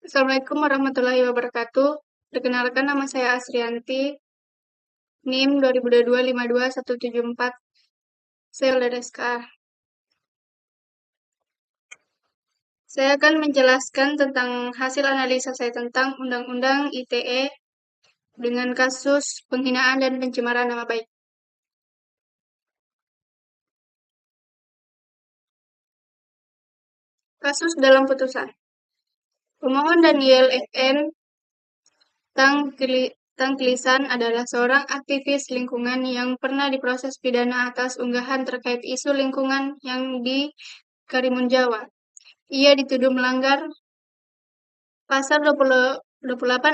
Assalamualaikum warahmatullahi wabarakatuh. Perkenalkan nama saya Asrianti, NIM 2022 52174. Saya dari SK. Saya akan menjelaskan tentang hasil analisa saya tentang Undang-Undang ITE dengan kasus penghinaan dan pencemaran nama baik. Kasus dalam putusan. Pemohon Daniel FN Tangkilisan adalah seorang aktivis lingkungan yang pernah diproses pidana atas unggahan terkait isu lingkungan yang di Karimun Jawa. Ia dituduh melanggar Pasal 28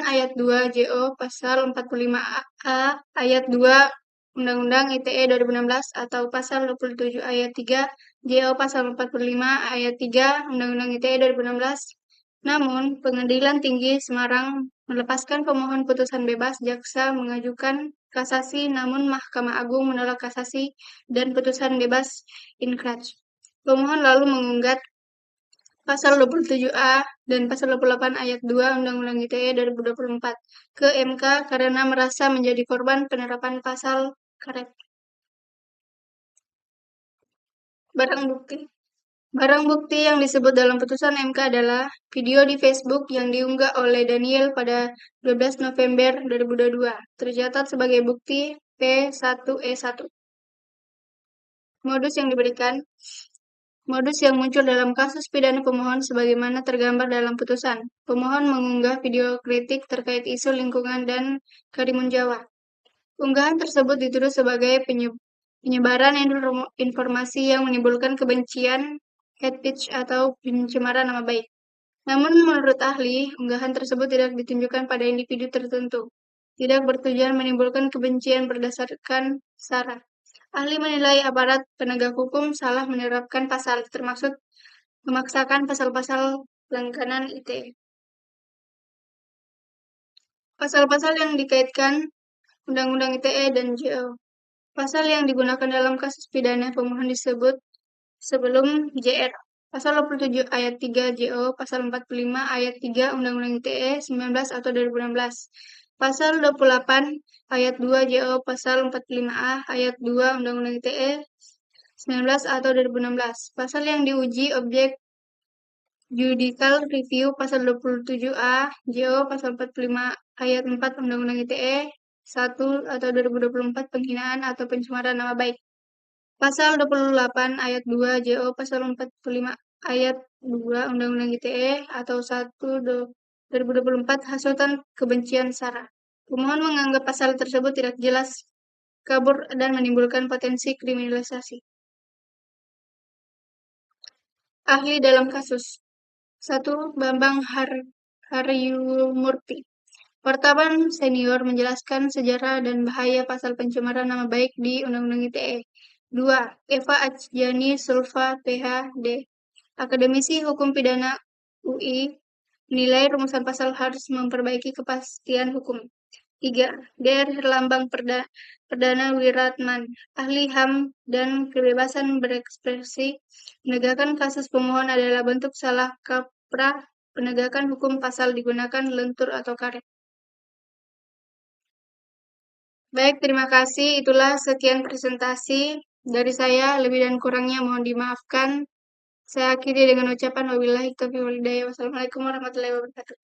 ayat 2 JO, Pasal 45A ayat 2 Undang-Undang ITE 2016 atau Pasal 27 ayat 3 JO, Pasal 45 ayat 3 Undang-Undang ITE 2016. Namun, Pengadilan Tinggi Semarang melepaskan pemohon putusan bebas. Jaksa mengajukan kasasi, namun Mahkamah Agung menolak kasasi dan putusan bebas inkrah. Pemohon lalu menggugat Pasal 27A dan Pasal 28 ayat 2 Undang-Undang ITE 2024 ke MK karena merasa menjadi korban penerapan pasal karet. Barang bukti. Barang bukti yang disebut dalam putusan MK adalah video di Facebook yang diunggah oleh Daniel pada 12 November 2022, tercatat sebagai bukti P1E1. Modus yang diberikan. Modus yang muncul dalam kasus pidana pemohon sebagaimana tergambar dalam putusan. Pemohon mengunggah video kritik terkait isu lingkungan dan Karimun Jawa. Unggahan tersebut dituduh sebagai penyebaran informasi yang menimbulkan kebencian, hate speech, atau pencemaran nama baik. Namun menurut ahli, unggahan tersebut tidak ditunjukkan pada individu tertentu, tidak bertujuan menimbulkan kebencian berdasarkan sara. Ahli menilai aparat penegak hukum salah menerapkan pasal, termasuk memaksakan pasal-pasal langganan ITE. Pasal-pasal yang dikaitkan Undang-Undang ITE dan JO. Pasal yang digunakan dalam kasus pidana pemohon disebut sebelum JR. Pasal 27 ayat 3 JO, Pasal 45 ayat 3 Undang-Undang ITE 19 atau 2016. Pasal 28 ayat 2 JO, Pasal 45A ayat 2 Undang-Undang ITE 19 atau 2016. Pasal yang diuji objek Judicial Review Pasal 27A JO, Pasal 45 ayat 4 Undang-Undang ITE 1 atau 2024 penghinaan atau pencemaran nama baik. Pasal 28 ayat 2 JO, Pasal 45 ayat 2 Undang-Undang ITE atau 1 2024 hasutan kebencian sara. Pemohon menganggap pasal tersebut tidak jelas, kabur, dan menimbulkan potensi kriminalisasi. Ahli dalam kasus. 1. Bambang Haryumurti. Wartawan senior menjelaskan sejarah dan bahaya pasal pencemaran nama baik di Undang-Undang ITE. 2. Eva Ajjani Sulfa, PhD, akademisi hukum pidana UI, menilai rumusan pasal harus memperbaiki kepastian hukum. 3. Dr. Herlambang Perdana Wiratman, ahli HAM dan kebebasan berekspresi, menegakkan kasus pemohon adalah bentuk salah kaprah penegakan hukum pasal digunakan lentur atau karet. Baik, terima kasih. Itulah sekian presentasi dari saya. Lebih dan kurangnya mohon dimaafkan. Saya akhiri dengan ucapan wabillahi taufiq wal hidayah. Wassalamualaikum warahmatullahi wabarakatuh.